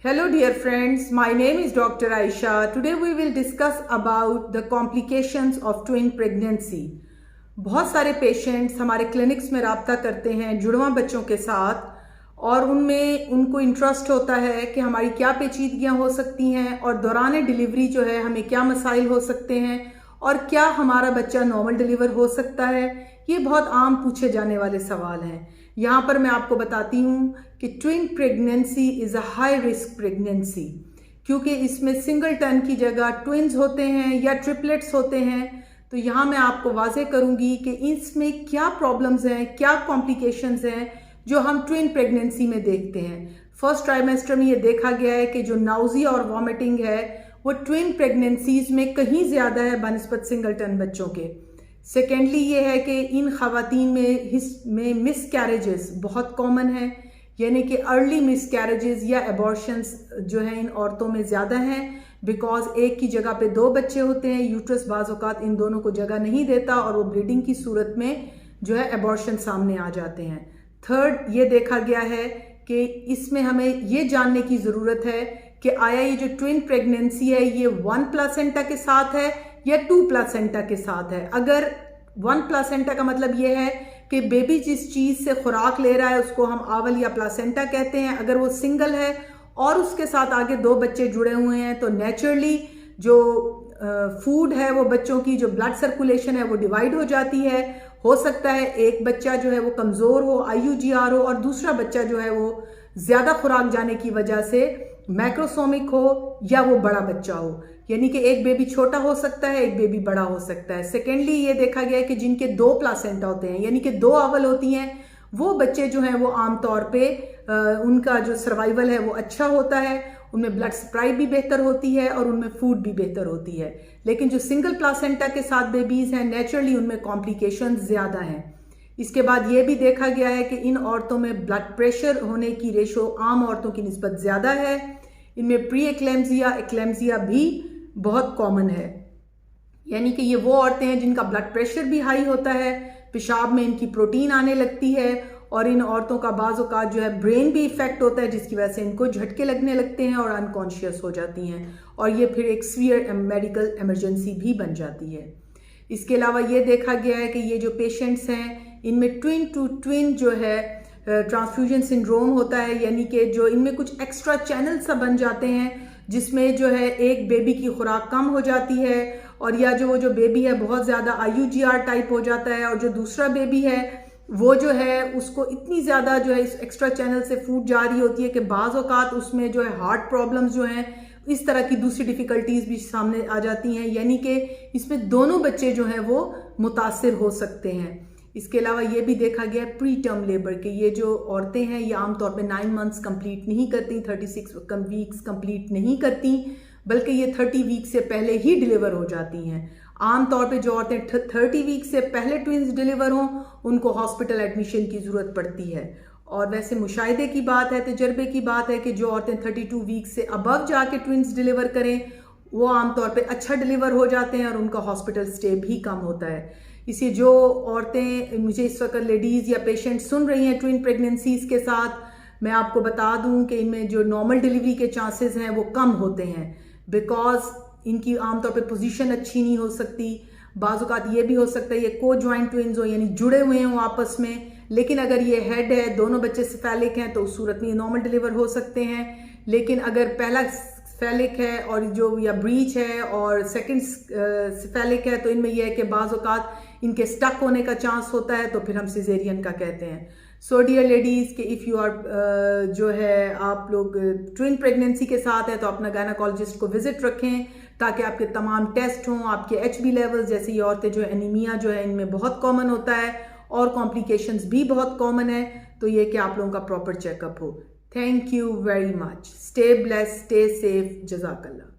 Hello dear friends, my name is Dr. Aisha. Today we will discuss about the complications of twin pregnancy. बहुत सारे patients हमारे clinics में रब्ता करते हैं जुड़वा बच्चों के साथ और उनमें उनको इंटरेस्ट होता है कि हमारी क्या पेचीदगियां हो सकती हैं और दौरान डिलीवरी जो है हमें क्या मसाइल हो सकते हैं और क्या हमारा बच्चा नॉर्मल डिलीवर हो सकता है। ये बहुत आम पूछे जाने वाले सवाल हैं। यहाँ पर मैं आपको बताती हूँ कि twin pregnancy is a high risk pregnancy, क्योंकि इसमें सिंगलटन की जगह ट्विन्स होते हैं या ट्रिपलेट्स होते हैं। तो यहाँ मैं आपको वाज़ेह करूँगी कि इसमें क्या प्रॉब्लम्स हैं, क्या कॉम्प्लिकेशंस हैं जो हम ट्विन प्रेगनेंसी में देखते हैं। फर्स्ट ट्राइमेस्टर में ये देखा गया है कि जो नाउजिया और वॉमिटिंग है वो ट्विन प्रेगनेंसीज में कहीं ज़्यादा है बनिस्बत सिंगलटन बच्चों के। सेकेंडली ये है कि इन ख़वातीन में मिसकैरेजेस बहुत कॉमन है, यानी कि अर्ली मिसकैरेजेस या एबॉर्शंस जो हैं इन औरतों में ज़्यादा हैं, बिकॉज एक की जगह पे दो बच्चे होते हैं। यूट्रस बाज़ औक़ात इन दोनों को जगह नहीं देता और वो ब्लीडिंग की सूरत में जो है एबॉर्शन सामने आ जाते हैं। थर्ड, ये देखा गया है कि इसमें हमें ये जानने की ज़रूरत है कि आया ये जो ट्विन प्रेगनेंसी है ये 1 प्लासेंटा के साथ है या 2 प्लासेंटा के साथ है। अगर 1 प्लासेंटा का मतलब ये है कि बेबी जिस चीज़ से खुराक ले रहा है उसको हम आवल या प्लासेंटा कहते हैं। अगर वो सिंगल है और उसके साथ आगे दो बच्चे जुड़े हुए हैं तो नेचुरली जो फूड है वो बच्चों की जो ब्लड सर्कुलेशन है वो डिवाइड हो जाती है। हो सकता है एक बच्चा जो है वो कमज़ोर हो, IUGR हो, और दूसरा बच्चा जो है वो ज़्यादा खुराक जाने की वजह से मैक्रोसोमिक हो या वो बड़ा बच्चा हो, यानी कि एक बेबी छोटा हो सकता है, एक बेबी बड़ा हो सकता है। सेकेंडली ये देखा गया है कि जिनके 2 प्लासेंटा होते हैं यानी कि 2 आवल होती हैं, वो बच्चे जो हैं वो आमतौर पे उनका जो सर्वाइवल है वो अच्छा होता है, उनमें ब्लड सप्लाई भी बेहतर होती है और उनमें फूड भी बेहतर होती है। लेकिन जो सिंगल प्लासेंटा के साथ बेबीज़ हैं नेचुरली उनमें कॉम्प्लिकेशन ज़्यादा हैं। इसके बाद ये भी देखा गया है कि इन औरतों में ब्लड प्रेशर होने की रेशो आम औरतों की निस्बत ज़्यादा है। इनमें प्री एक्लेम्सिया भी बहुत कॉमन है, यानी कि ये वो औरतें हैं जिनका ब्लड प्रेशर भी हाई होता है, पेशाब में इनकी प्रोटीन आने लगती है और इन औरतों का बाज़ औक़ात जो है ब्रेन भी इफ़ेक्ट होता है जिसकी वजह से इनको झटके लगने लगते हैं और अनकॉन्शियस हो जाती हैं और ये फिर एक सीवियर मेडिकल इमरजेंसी भी बन जाती है। इसके अलावा ये देखा गया है कि ये जो पेशेंट्स हैं इनमें ट्विन टू ट्विन जो है ट्रांसफ्यूजन सिंड्रोम होता है, यानी कि जो इनमें कुछ एक्स्ट्रा चैनल सा बन जाते हैं जिसमें जो है एक बेबी की खुराक कम हो जाती है और या जो वो जो बेबी है बहुत ज़्यादा IUGR टाइप हो जाता है और जो दूसरा बेबी है वो जो है उसको इतनी ज़्यादा जो है इस एक्स्ट्रा चैनल से फूड जा रही होती है कि बाज़ औक़ात उसमें जो है हार्ट प्रॉब्लम्स जो हैं इस तरह की दूसरी डिफ़िकल्टीज़ भी सामने आ जाती हैं, यानी कि इसमें दोनों बच्चे जो हैं वो मुतासिर हो सकते हैं। इसके अलावा ये भी देखा गया है प्री टर्म लेबर के ये जो औरतें हैं ये आमतौर पे 9 मंथ्स कंप्लीट नहीं करती, 36 वीक्स कंप्लीट नहीं करती, बल्कि ये 30 वीक से पहले ही डिलीवर हो जाती हैं। आमतौर पे जो औरतें 30 वीक से पहले ट्विन्स डिलीवर हों उनको हॉस्पिटल एडमिशन की ज़रूरत पड़ती है। और वैसे मुशाहिदे की बात है, तजर्बे की बात है कि जो औरतें 32 वीक से अबव जाके ट्विन्स डिलीवर करें वो आमतौर पे अच्छा डिलीवर हो जाते हैं और उनका हॉस्पिटल स्टे भी कम होता है। इसी जो औरतें मुझे इस वक्त लेडीज़ या पेशेंट सुन रही हैं ट्विन प्रेगनेंसीज़ के साथ, मैं आपको बता दूं कि इनमें जो नॉर्मल डिलीवरी के चांसेस हैं वो कम होते हैं, बिकॉज इनकी आमतौर पे पोजीशन अच्छी नहीं हो सकती। बाज़ औक़ात ये भी हो सकता है ये को ज्वाइंट ट्विन्स हो यानी जुड़े हुए हों आपस में, लेकिन अगर ये हेड है दोनों बच्चे सिफेलिक हैं तो उस सूरत में ये नॉर्मल डिलीवर हो सकते हैं। लेकिन अगर पहला सिफेलिक है और जो या ब्रीच है और सेकंड सिफेलिक है तो इनमें यह है कि बाज़ औक़ात इनके स्टक होने का चांस होता है तो फिर हम सिजेरियन का कहते हैं। सो डियर लेडीज़ कि इफ़ यू आर जो है आप लोग ट्विन प्रेगनेंसी के साथ हैं तो अपना गायनेकोलॉजिस्ट को विजिट रखें ताकि आपके तमाम टेस्ट हों, आपके HB लेवल्स, जैसे ये औरतें जो एनीमिया जो है इनमें बहुत कॉमन होता है और कॉम्प्लिकेशंस भी बहुत कॉमन है, तो ये कि आप लोगों का प्रॉपर चेकअप हो। Thank you very much. Stay blessed, stay safe, जज़ाकल्लाह।